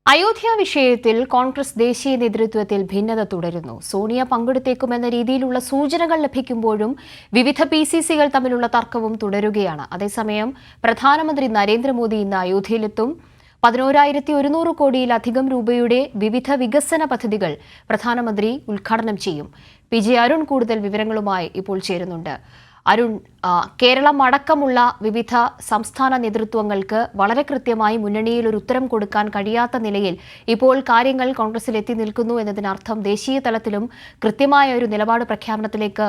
അയോധ്യ വിഷയത്തിൽ കോൺഗ്രസ് ദേശീയ നേതൃത്വത്തിൽ ഭിന്നത തുടരുന്നു. സോണിയ പങ്കെടുത്തേക്കുമെന്ന രീതിയിലുള്ള സൂചനകൾ ലഭിക്കുമ്പോഴും വിവിധ പിസിസികൾ തമ്മിലുള്ള തർക്കവും തുടരുകയാണ്. അതേസമയം പ്രധാനമന്ത്രി നരേന്ദ്രമോദി ഇന്ന് അയോധ്യയിലെത്തും. 11,100 കോടിയിലധികം രൂപയുടെ വിവിധ വികസന പദ്ധതികൾ പ്രധാനമന്ത്രി ഉദ്ഘാടനം ചെയ്യും. ജെ അരുൺ കൂടുതൽ വിവരങ്ങളുമായി ഇപ്പോൾ ചേരുന്നുണ്ട്. അരുൺ, കേരളം അടക്കമുള്ള വിവിധ സംസ്ഥാന നേതൃത്വങ്ങൾക്ക് വളരെ കൃത്യമായി മുന്നണിയിൽ ഒരു ഉത്തരം കൊടുക്കാൻ കഴിയാത്ത നിലയിൽ ഇപ്പോൾ കാര്യങ്ങൾ കോൺഗ്രസിൽ എത്തി നിൽക്കുന്നു എന്നതിനർത്ഥം ദേശീയ തലത്തിലും കൃത്യമായ ഒരു നിലപാട് പ്രഖ്യാപനത്തിലേക്ക്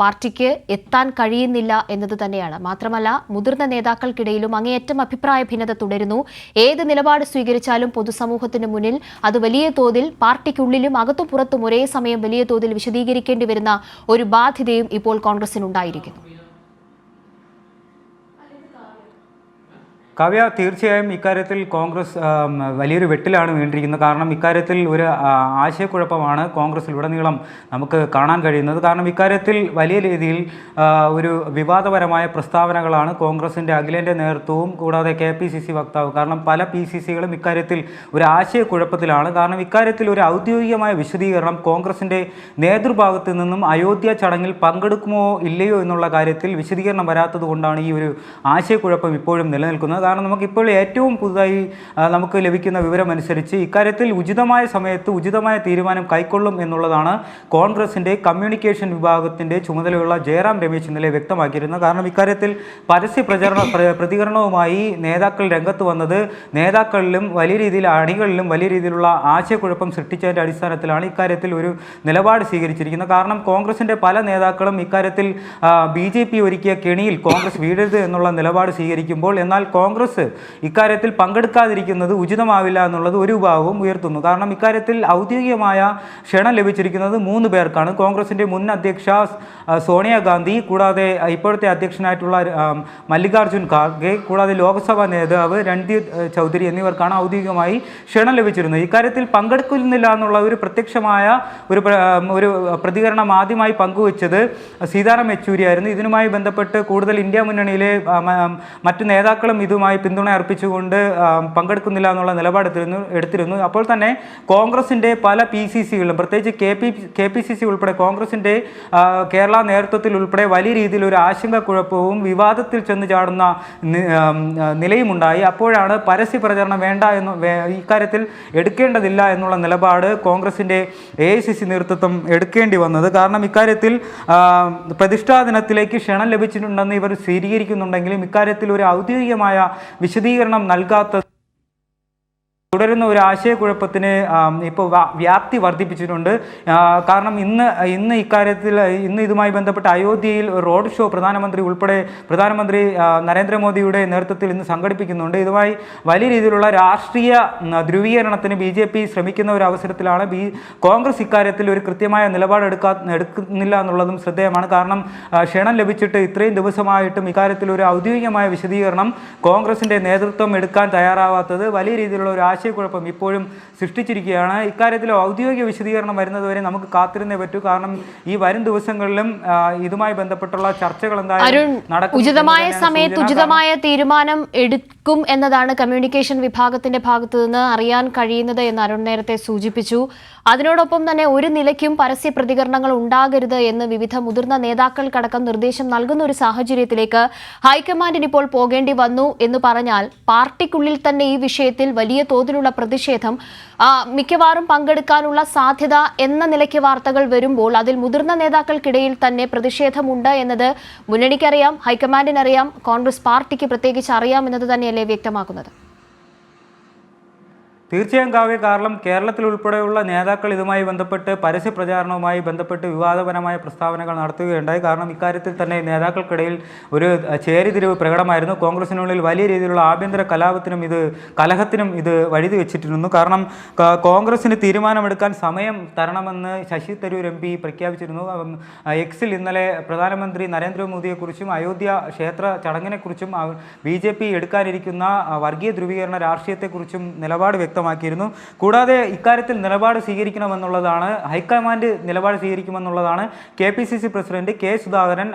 പാർട്ടിക്ക് എത്താൻ കഴിയുന്നില്ല എന്നത് തന്നെയാണ്. മാത്രമല്ല, മുതിർന്ന നേതാക്കൾക്കിടയിലും അങ്ങേയറ്റം അഭിപ്രായ ഭിന്നത തുടരുന്നു. ഏത് നിലപാട് സ്വീകരിച്ചാലും പൊതുസമൂഹത്തിന് മുന്നിൽ അത് വലിയ തോതിൽ പാർട്ടിക്കുള്ളിലും അകത്തും പുറത്തും ഒരേ സമയം വലിയ തോതിൽ വിശദീകരിക്കേണ്ടി വരുന്ന ഒരു ബാധ്യതയും ഇപ്പോൾ കോൺഗ്രസിനുണ്ടായിരിക്കുന്നു. കാവ്യ, തീർച്ചയായും ഇക്കാര്യത്തിൽ കോൺഗ്രസ് വലിയൊരു വെട്ടിലാണ് വീണ്ടിരിക്കുന്നത്. കാരണം ഇക്കാര്യത്തിൽ ഒരു ആശയക്കുഴപ്പമാണ് കോൺഗ്രസിലുടനീളം നമുക്ക് കാണാൻ കഴിയുന്നത്. കാരണം ഇക്കാര്യത്തിൽ വലിയ രീതിയിൽ ഒരു വിവാദപരമായ പ്രസ്താവനകളാണ് കോൺഗ്രസിൻ്റെ അഖിലേന്ത്യാ നേതൃത്വവും കൂടാതെ KPCC വക്താവ്, കാരണം പല PCCകളും ഇക്കാര്യത്തിൽ ഒരു ആശയക്കുഴപ്പത്തിലാണ്. കാരണം ഇക്കാര്യത്തിൽ ഒരു ഔദ്യോഗികമായ വിശദീകരണം കോൺഗ്രസിൻ്റെ നേതൃഭാഗത്തു നിന്നും അയോധ്യ ചടങ്ങിൽ പങ്കെടുക്കുമോ ഇല്ലയോ എന്നുള്ള കാര്യത്തിൽ വിശദീകരണം വരാത്തത് കൊണ്ടാണ് ഈ ഒരു ആശയക്കുഴപ്പം ഇപ്പോഴും നിലനിൽക്കുന്നത്. കാരണം നമുക്കിപ്പോൾ ഏറ്റവും പുതുതായി നമുക്ക് ലഭിക്കുന്ന വിവരമനുസരിച്ച് ഇക്കാര്യത്തിൽ ഉചിതമായ സമയത്ത് ഉചിതമായ തീരുമാനം കൈക്കൊള്ളും എന്നുള്ളതാണ് കോൺഗ്രസിൻ്റെ കമ്മ്യൂണിക്കേഷൻ വിഭാഗത്തിൻ്റെ ചുമതലയുള്ള ജയറാം രമേശ് ഇന്നലെ വ്യക്തമാക്കിയിരുന്നത്. കാരണം ഇക്കാര്യത്തിൽ പരസ്യ പ്രതികരണവുമായി നേതാക്കൾ രംഗത്ത് വന്നത് നേതാക്കളിലും വലിയ രീതിയിൽ അണികളിലും വലിയ രീതിയിലുള്ള ആശയക്കുഴപ്പം സൃഷ്ടിച്ചതിൻ്റെ അടിസ്ഥാനത്തിലാണ് ഇക്കാര്യത്തിൽ ഒരു നിലപാട് സ്വീകരിച്ചിരിക്കുന്നത്. കാരണം കോൺഗ്രസിൻ്റെ പല നേതാക്കളും ഇക്കാര്യത്തിൽ BJP ഒരുക്കിയ കെണിയിൽ കോൺഗ്രസ് വീഴരുത് എന്നുള്ള നിലപാട് സ്വീകരിക്കുമ്പോൾ എന്നാൽ കോൺഗ്രസ് ഇക്കാര്യത്തിൽ പങ്കെടുക്കാതിരിക്കുന്നത് ഉചിതമാവില്ല എന്നുള്ളത് ഒരു വിഭാഗവും ഉയർത്തുന്നു. കാരണം ഇക്കാര്യത്തിൽ ഔദ്യോഗികമായ ക്ഷണം ലഭിച്ചിരിക്കുന്നത് 3 പേർക്കാണ്. കോൺഗ്രസിൻ്റെ മുൻ അധ്യക്ഷ സോണിയാഗാന്ധി, കൂടാതെ ഇപ്പോഴത്തെ അധ്യക്ഷനായിട്ടുള്ള മല്ലികാർജുൻ ഖാർഗെ, കൂടാതെ ലോക്സഭാ നേതാവ് രൺദീപ് ചൗധരി എന്നിവർക്കാണ് ഔദ്യോഗികമായി ക്ഷണം ലഭിച്ചിരുന്നത്. ഇക്കാര്യത്തിൽ പങ്കെടുക്കുന്നില്ല എന്നുള്ള ഒരു പ്രത്യക്ഷമായ ഒരു പ്രതികരണം ആദ്യമായി പങ്കുവച്ചത് സീതാറാം യെച്ചൂരി ആയിരുന്നു. ഇതിനുമായി ബന്ധപ്പെട്ട് കൂടുതൽ ഇന്ത്യ മുന്നണിയിലെ മറ്റു നേതാക്കളും ഇതുമായി പിന്തുണ അർപ്പിച്ചുകൊണ്ട് പങ്കെടുക്കുന്നില്ല എന്നുള്ള എടുത്തിരുന്നു. അപ്പോൾ തന്നെ കോൺഗ്രസിൻ്റെ പല PCCകളിലും പ്രത്യേകിച്ച് KPCC ഉൾപ്പെടെ കോൺഗ്രസിൻ്റെ കേരള നേതൃത്വത്തിൽ ഉൾപ്പെടെ വലിയ രീതിയിൽ ഒരു ആശങ്കക്കുഴപ്പവും വിവാദത്തിൽ ചെന്ന് ചാടുന്ന നിലയുമുണ്ടായി. അപ്പോഴാണ് പരസ്യ പ്രചരണം വേണ്ട ഇക്കാര്യത്തിൽ എടുക്കേണ്ടതില്ല എന്നുള്ള നിലപാട് കോൺഗ്രസിൻ്റെ AICC നേതൃത്വം എടുക്കേണ്ടി വന്നത്. കാരണം ഇക്കാര്യത്തിൽ പ്രതിഷ്ഠാ ദിനത്തിലേക്ക് ക്ഷണം ലഭിച്ചിട്ടുണ്ടെന്ന് ഇവർ സ്ഥിരീകരിക്കുന്നുണ്ടെങ്കിലും ഇക്കാര്യത്തിൽ ഒരു ഔദ്യോഗികമായ വിശദീകരണം നൽകാത്ത തുടരുന്ന ഒരു ആശയക്കുഴപ്പത്തിന് ഇപ്പോൾ വ്യാപ്തി വർദ്ധിപ്പിച്ചിട്ടുണ്ട്. കാരണം ഇന്ന് ഇക്കാര്യത്തിൽ ഇതുമായി ബന്ധപ്പെട്ട് അയോധ്യയിൽ റോഡ് ഷോ പ്രധാനമന്ത്രി നരേന്ദ്രമോദിയുടെ നേതൃത്വത്തിൽ ഇന്ന് സംഘടിപ്പിക്കുന്നുണ്ട്. ഇതുമായി വലിയ രീതിയിലുള്ള രാഷ്ട്രീയ ധ്രുവീകരണത്തിന് BJP ശ്രമിക്കുന്ന ഒരു അവസരത്തിലാണ് കോൺഗ്രസ് ഇക്കാര്യത്തിൽ ഒരു കൃത്യമായ നിലപാട് എടുക്കുന്നില്ല എന്നുള്ളതും ശ്രദ്ധേയമാണ്. കാരണം ക്ഷണം ലഭിച്ചിട്ട് ഇത്രയും ദിവസമായിട്ടും ഇക്കാര്യത്തിൽ ഒരു ഔദ്യോഗികമായ വിശദീകരണം കോൺഗ്രസിൻ്റെ നേതൃത്വം എടുക്കാൻ തയ്യാറാവാത്തത് വലിയ രീതിയിലുള്ള ഒരു ആശയക്കുഴപ്പം ഇപ്പോഴും സൃഷ്ടിച്ചിരിക്കുകയാണ്. ഇക്കാര്യത്തിൽ ഔദ്യോഗിക വിശദീകരണം വരുന്നതുവരെ നമുക്ക് കാത്തിരുന്നേ പറ്റൂ. കാരണം ഈ വരും ദിവസങ്ങളിലും ഇതുമായി ബന്ധപ്പെട്ടുള്ള ചർച്ചകൾ എന്തായാലും നടക്കും. ഉചിതമായ സമയത്ത് ഉചിതമായ തീരുമാനം എടുക്കും എന്നതാണ് കമ്മ്യൂണിക്കേഷൻ വിഭാഗത്തിന്റെ ഭാഗത്തു നിന്ന് അറിയാൻ കഴിയുന്നത് എന്ന് അരുൺ നേരത്തെ സൂചിപ്പിച്ചു. അതിനോടൊപ്പം തന്നെ ഒരു നിലയ്ക്കും പരസ്യ പ്രതികരണങ്ങൾ ഉണ്ടാകരുത് എന്ന് വിവിധ മുതിർന്ന നേതാക്കൾക്കടക്കം നിർദ്ദേശം നൽകുന്ന ഒരു സാഹചര്യത്തിലേക്ക് ഹൈക്കമാൻഡിന് ഇപ്പോൾ പോകേണ്ടി വന്നു എന്ന് പറഞ്ഞാൽ പാർട്ടിക്കുള്ളിൽ തന്നെ ഈ വിഷയത്തിൽ വലിയ തോതിലുള്ള പ്രതിഷേധം മിക്കവാറും പങ്കെടുക്കാനുള്ള സാധ്യത എന്ന നിലയ്ക്ക് വാർത്തകൾ വരുമ്പോൾ അതിൽ മുതിർന്ന നേതാക്കൾക്കിടയിൽ തന്നെ പ്രതിഷേധമുണ്ട് എന്നത് മുന്നണിക്കറിയാം, ഹൈക്കമാൻഡിനറിയാം, കോൺഗ്രസ് പാർട്ടിക്ക് പ്രത്യേകിച്ച് അറിയാം എന്നത് തന്നെയല്ലേ വ്യക്തമാക്കുന്നത്? തീർച്ചയായും കാവ്യ, കാരണം കേരളത്തിൽ ഉൾപ്പെടെയുള്ള നേതാക്കൾ ഇതുമായി ബന്ധപ്പെട്ട് പരസ്യ പ്രചാരണവുമായി ബന്ധപ്പെട്ട് വിവാദപരമായ പ്രസ്താവനകൾ നടത്തുകയുണ്ടായി. കാരണം ഇക്കാര്യത്തിൽ തന്നെ നേതാക്കൾക്കിടയിൽ ഒരു ചേരിതിരിവ് പ്രകടമായിരുന്നു. കോൺഗ്രസിനുള്ളിൽ വലിയ രീതിയിലുള്ള ആഭ്യന്തര കലഹത്തിനും ഇത് വഴുതി വെച്ചിട്ടിരുന്നു. കാരണം കോൺഗ്രസിന് തീരുമാനമെടുക്കാൻ സമയം തരണമെന്ന് ശശി തരൂർ MP പ്രഖ്യാപിച്ചിരുന്നു. എക്സിൽ ഇന്നലെ പ്രധാനമന്ത്രി നരേന്ദ്രമോദിയെക്കുറിച്ചും അയോധ്യ ക്ഷേത്ര ചടങ്ങിനെക്കുറിച്ചും BJP എടുക്കാനിരിക്കുന്ന വർഗീയ ധ്രുവീകരണ രാഷ്ട്രീയത്തെക്കുറിച്ചും നിലപാട് വ്യക്തമാക്കി. വ്യക്തമാക്കിയിരുന്നു. കൂടാതെ ഇക്കാര്യത്തിൽ നിലപാട് സ്വീകരിക്കണമെന്നുള്ളതാണ് ഹൈക്കമാൻഡ് നിലപാട് സ്വീകരിക്കുമെന്നുള്ളതാണ് KPCC പ്രസിഡന്റ് K. സുധാകരൻ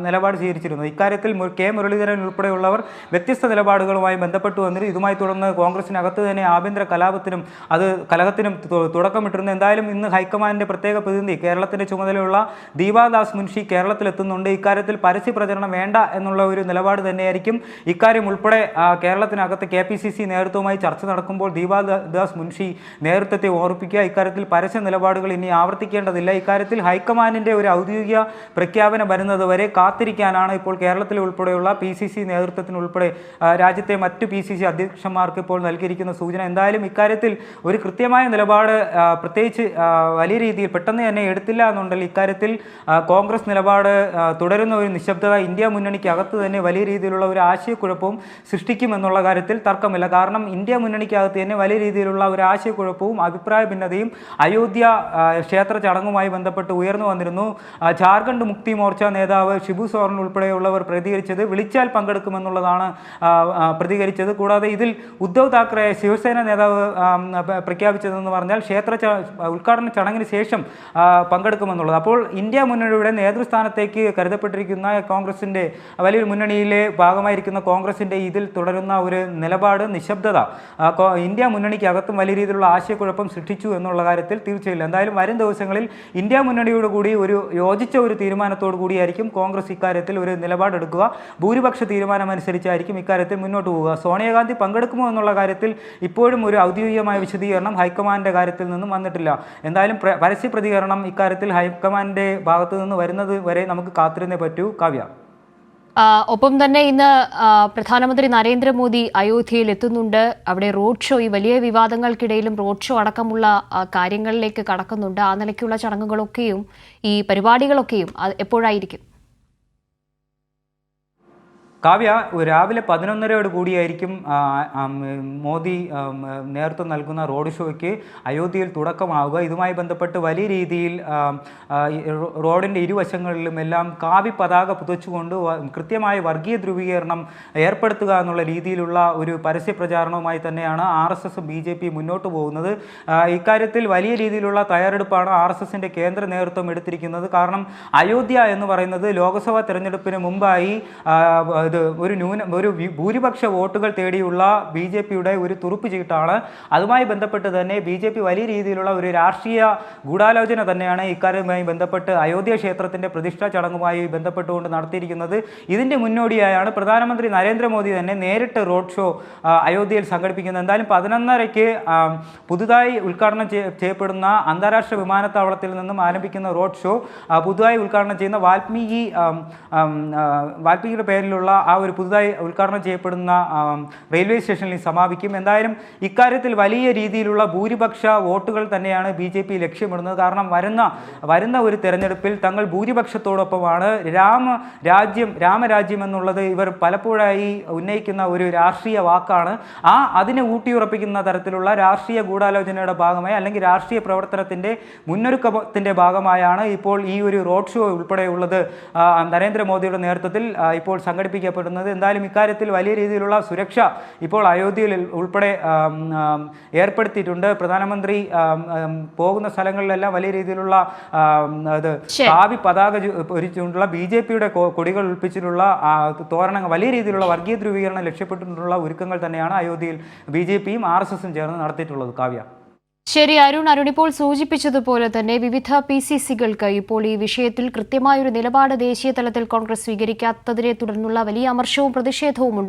നിലപാട് സ്വീകരിച്ചിരുന്നത്. ഇക്കാര്യത്തിൽ K. മുരളീധരൻ ഉൾപ്പെടെയുള്ളവർ വ്യത്യസ്ത നിലപാടുകളുമായി ബന്ധപ്പെട്ടു വന്നിരുന്നു. ഇതുമായി തുടർന്ന് കോൺഗ്രസിനകത്ത് തന്നെ ആഭ്യന്തര കലഹത്തിനും തുടക്കമിട്ടിരുന്നു. എന്തായാലും ഇന്ന് ഹൈക്കമാൻഡിന്റെ പ്രത്യേക പ്രതിനിധി കേരളത്തിന്റെ ചുമതലയുള്ള ദീപാദാസ് മുൻഷി കേരളത്തിലെത്തുന്നുണ്ട്. ഇക്കാര്യത്തിൽ പരസ്യ പ്രചരണം വേണ്ട എന്നുള്ള ഒരു നിലപാട് തന്നെയായിരിക്കും. ഇക്കാര്യം ഉൾപ്പെടെ കേരളത്തിനകത്ത് KPCC നേതൃത്വവുമായി ചർച്ച നടക്കുമ്പോൾ ദീപാദാസ് മുൻഷി നേതൃത്വത്തെ ഓർപ്പിക്കുക. ഇക്കാര്യത്തിൽ പരസ്യ നിലപാടുകൾ ഇനി ആവർത്തിക്കേണ്ടതില്ല. ഇക്കാര്യത്തിൽ ഹൈക്കമാൻഡിന്റെ ഒരു ഔദ്യോഗിക പ്രഖ്യാപനം വരുന്നത് വരെ കാത്തിരിക്കാനാണ് ഇപ്പോൾ കേരളത്തിലെ ഉൾപ്പെടെയുള്ള PCC നേതൃത്വത്തിനുൾപ്പെടെ രാജ്യത്തെ മറ്റു PCC അധ്യക്ഷന്മാർക്ക് ഇപ്പോൾ നൽകിയിരിക്കുന്ന സൂചന. എന്തായാലും ഇക്കാര്യത്തിൽ ഒരു കൃത്യമായ നിലപാട് പ്രത്യേകിച്ച് വലിയ രീതിയിൽ പെട്ടെന്ന് തന്നെ എടുത്തില്ല എന്നുണ്ടെങ്കിൽ ഇക്കാര്യത്തിൽ കോൺഗ്രസ് നിലപാട് തുടരുന്ന ഒരു നിശബ്ദത ഇന്ത്യ മുന്നണിക്ക് അകത്ത് തന്നെ വലിയ രീതിയിലുള്ള ഒരു ആശയക്കുഴപ്പവും സൃഷ്ടിക്കുമെന്നുള്ള കാര്യത്തിൽ തർക്കമില്ല. കാരണം ഇന്ത്യ മുന്നണിക്കകത്ത് തന്നെ വലിയ രീതിയിലുള്ള ഒരു ആശയക്കുഴപ്പവും അഭിപ്രായ ഭിന്നതയും അയോധ്യ ക്ഷേത്ര ചടങ്ങുമായി ബന്ധപ്പെട്ട് ഉയർന്നു വന്നിരുന്നു. ജാർഖണ്ഡ് മുക്തി മോർച്ച നേതാവ് ഷിബു സോറൻ ഉൾപ്പെടെയുള്ളവർ പ്രതികരിച്ചത് വിളിച്ചാൽ പങ്കെടുക്കുമെന്നുള്ളതാണ് പ്രതികരിച്ചത്. കൂടാതെ ഇതിൽ ഉദ്ധവ് താക്കറെ ശിവസേന നേതാവ് പ്രഖ്യാപിച്ചതെന്ന് പറഞ്ഞാൽ ഉദ്ഘാടന ചടങ്ങിന് ശേഷം പങ്കെടുക്കുമെന്നുള്ളത്. അപ്പോൾ ഇന്ത്യ മുന്നണിയുടെ നേതൃസ്ഥാനത്തേക്ക് കരുതപ്പെട്ടിരിക്കുന്ന കോൺഗ്രസിൻ്റെ വലിയൊരു മുന്നണിയിലെ ഭാഗമായിരിക്കുന്ന കോൺഗ്രസിൻ്റെ ഇതിൽ തുടരുന്ന ഒരു നിലപാട് നിശബ്ദത ഇന്ത്യ മുന്നണിക്കകത്തും വലിയ രീതിയിലുള്ള ആശയക്കുഴപ്പം സൃഷ്ടിച്ചു എന്നുള്ള കാര്യത്തിൽ തീർച്ചയില്ല. എന്തായാലും വരും ദിവസങ്ങളിൽ ഇന്ത്യ മുന്നണിയോട് കൂടി ഒരു യോജിച്ച ഒരു തീരുമാനത്തോടു കൂടിയായിരിക്കും കോൺഗ്രസ് ഇക്കാര്യത്തിൽ ഒരു നിലപാടെടുക്കുക. ഭൂരിപക്ഷ തീരുമാനമനുസരിച്ചായിരിക്കും ഇക്കാര്യത്തിൽ മുന്നോട്ട് പോവുക. സോണിയാഗാന്ധി പങ്കെടുക്കുമോ എന്നുള്ള കാര്യത്തിൽ ഇപ്പോഴും ഒരു ഔദ്യോഗികമായ വിശദീകരണം ഹൈക്കമാൻഡിന്റെ കാര്യത്തിൽ നിന്നും വന്നിട്ടില്ല. എന്തായാലും പരസ്യ പ്രതികരണം ഇക്കാര്യത്തിൽ ഹൈക്കമാൻഡിന്റെ ഭാഗത്തു നിന്ന് വരുന്നത് വരെ നമുക്ക് കാത്തിരുന്നേ പറ്റൂ. കാവ്യ, ഒപ്പം തന്നെ ഇന്ന് പ്രധാനമന്ത്രി നരേന്ദ്രമോദി അയോധ്യയിൽ എത്തുന്നുണ്ട്. അവിടെ റോഡ് ഷോ, ഈ വലിയ വിവാദങ്ങൾക്കിടയിലും റോഡ് ഷോ അടക്കമുള്ള കാര്യങ്ങളിലേക്ക് കടക്കുന്നുണ്ട്. ആ നിലയ്ക്കുള്ള ചടങ്ങുകളൊക്കെയും ഈ പരിപാടികളൊക്കെയും എപ്പോഴായിരിക്കും? കാവ്യ, രാവിലെ 11:30 കൂടിയായിരിക്കും മോദി നേതൃത്വം നൽകുന്ന റോഡ് ഷോയ്ക്ക് അയോധ്യയിൽ തുടക്കമാവുക. ഇതുമായി ബന്ധപ്പെട്ട് വലിയ രീതിയിൽ റോഡിൻ്റെ ഇരുവശങ്ങളിലും എല്ലാം കാവി പതാക പുതച്ചുകൊണ്ട് കൃത്യമായ വർഗീയ ധ്രുവീകരണം ഏർപ്പെടുത്തുക എന്നുള്ള രീതിയിലുള്ള ഒരു പരസ്യ പ്രചാരണവുമായി തന്നെയാണ് RSS BJP മുന്നോട്ട് പോകുന്നത്. ഇക്കാര്യത്തിൽ വലിയ രീതിയിലുള്ള തയ്യാറെടുപ്പാണ് RSSന്റെ കേന്ദ്ര നേതൃത്വം എടുത്തിരിക്കുന്നത്. കാരണം അയോധ്യ എന്ന് പറയുന്നത് ലോക്സഭാ തെരഞ്ഞെടുപ്പിന് മുമ്പായി ഒരു ഭൂരിപക്ഷ വോട്ടുകൾ തേടിയുള്ള BJPയുടെ ഒരു തുറുപ്പ് ചീട്ടാണ്. അതുമായി ബന്ധപ്പെട്ട് തന്നെ BJP വലിയ രീതിയിലുള്ള ഒരു രാഷ്ട്രീയ ഗൂഢാലോചന തന്നെയാണ് ഇക്കാര്യവുമായി ബന്ധപ്പെട്ട് അയോധ്യ ക്ഷേത്രത്തിന്റെ പ്രതിഷ്ഠാ ചടങ്ങുമായി ബന്ധപ്പെട്ടുകൊണ്ട് നടത്തിയിരിക്കുന്നത്. ഇതിന്റെ മുന്നോടിയായാണ് പ്രധാനമന്ത്രി നരേന്ദ്രമോദി തന്നെ നേരിട്ട് റോഡ് ഷോ അയോധ്യയിൽ സംഘടിപ്പിക്കുന്നത്. എന്തായാലും 11:30 പുതുതായി ഉദ്ഘാടനം ചെയ്യപ്പെടുന്ന അന്താരാഷ്ട്ര വിമാനത്താവളത്തിൽ നിന്നും ആരംഭിക്കുന്ന റോഡ് ഷോ പുതുതായി ഉദ്ഘാടനം ചെയ്യുന്ന വാൽമീകിയുടെ പേരിലുള്ള ആ ഒരു പുതുതായി ഉദ്ഘാടനം ചെയ്യപ്പെടുന്ന റെയിൽവേ സ്റ്റേഷനിൽ സമാപിക്കും. എന്തായാലും ഇക്കാര്യത്തിൽ വലിയ രീതിയിലുള്ള ഭൂരിപക്ഷ വോട്ടുകൾ തന്നെയാണ് BJP ലക്ഷ്യമിടുന്നത്. കാരണം വരുന്ന ഒരു തെരഞ്ഞെടുപ്പിൽ തങ്ങൾ ഭൂരിപക്ഷത്തോടൊപ്പമാണ്. രാമരാജ്യം എന്നുള്ളത് ഇവർ പലപ്പോഴായി ഉന്നയിക്കുന്ന ഒരു രാഷ്ട്രീയ വാക്കാണ്. അതിനെ ഊട്ടിയുറപ്പിക്കുന്ന തരത്തിലുള്ള രാഷ്ട്രീയ ഗൂഢാലോചനയുടെ ഭാഗമായി അല്ലെങ്കിൽ രാഷ്ട്രീയ പ്രവർത്തനത്തിൻ്റെ മുന്നൊരുക്കത്തിൻ്റെ ഭാഗമായാണ് ഇപ്പോൾ ഈ ഒരു റോഡ് ഷോ ഉൾപ്പെടെയുള്ളത് നരേന്ദ്രമോദിയുടെ നേതൃത്വത്തിൽ ഇപ്പോൾ സംഘടിപ്പിക്കപ്പെടുന്നത്. എന്തായാലും ഇക്കാര്യത്തിൽ വലിയ രീതിയിലുള്ള സുരക്ഷ ഇപ്പോൾ അയോധ്യയിൽ ഉൾപ്പെടെ ഏർപ്പെടുത്തിയിട്ടുണ്ട്. പ്രധാനമന്ത്രി പോകുന്ന സ്ഥലങ്ങളിലെല്ലാം വലിയ രീതിയിലുള്ള കാവി പതാക ഒരുച്ചുകൊണ്ടുള്ള BJPയുടെ കൊടികൾ ഉൾപ്പിച്ചിട്ടുള്ള തോരണങ്ങൾ, വലിയ രീതിയിലുള്ള വർഗീയ ധ്രുവീകരണം ലക്ഷ്യപ്പെട്ടിട്ടുള്ള ഒരുക്കങ്ങൾ തന്നെയാണ് അയോധ്യയിൽ BJPയും RSSും ചേർന്ന് നടത്തിയിട്ടുള്ളത്. കാവ്യ, ശരി അരുൺ ഇപ്പോൾ സൂചിപ്പിച്ചതുപോലെ തന്നെ വിവിധ PCCകൾക്ക് ഇപ്പോൾ ഈ വിഷയത്തിൽ കൃത്യമായൊരു നിലപാട് ദേശീയ തലത്തിൽ കോൺഗ്രസ് സ്വീകരിക്കാത്തതിനെ തുടർന്നുള്ള വലിയ അമർഷവും പ്രതിഷേധവും ഉണ്ട്.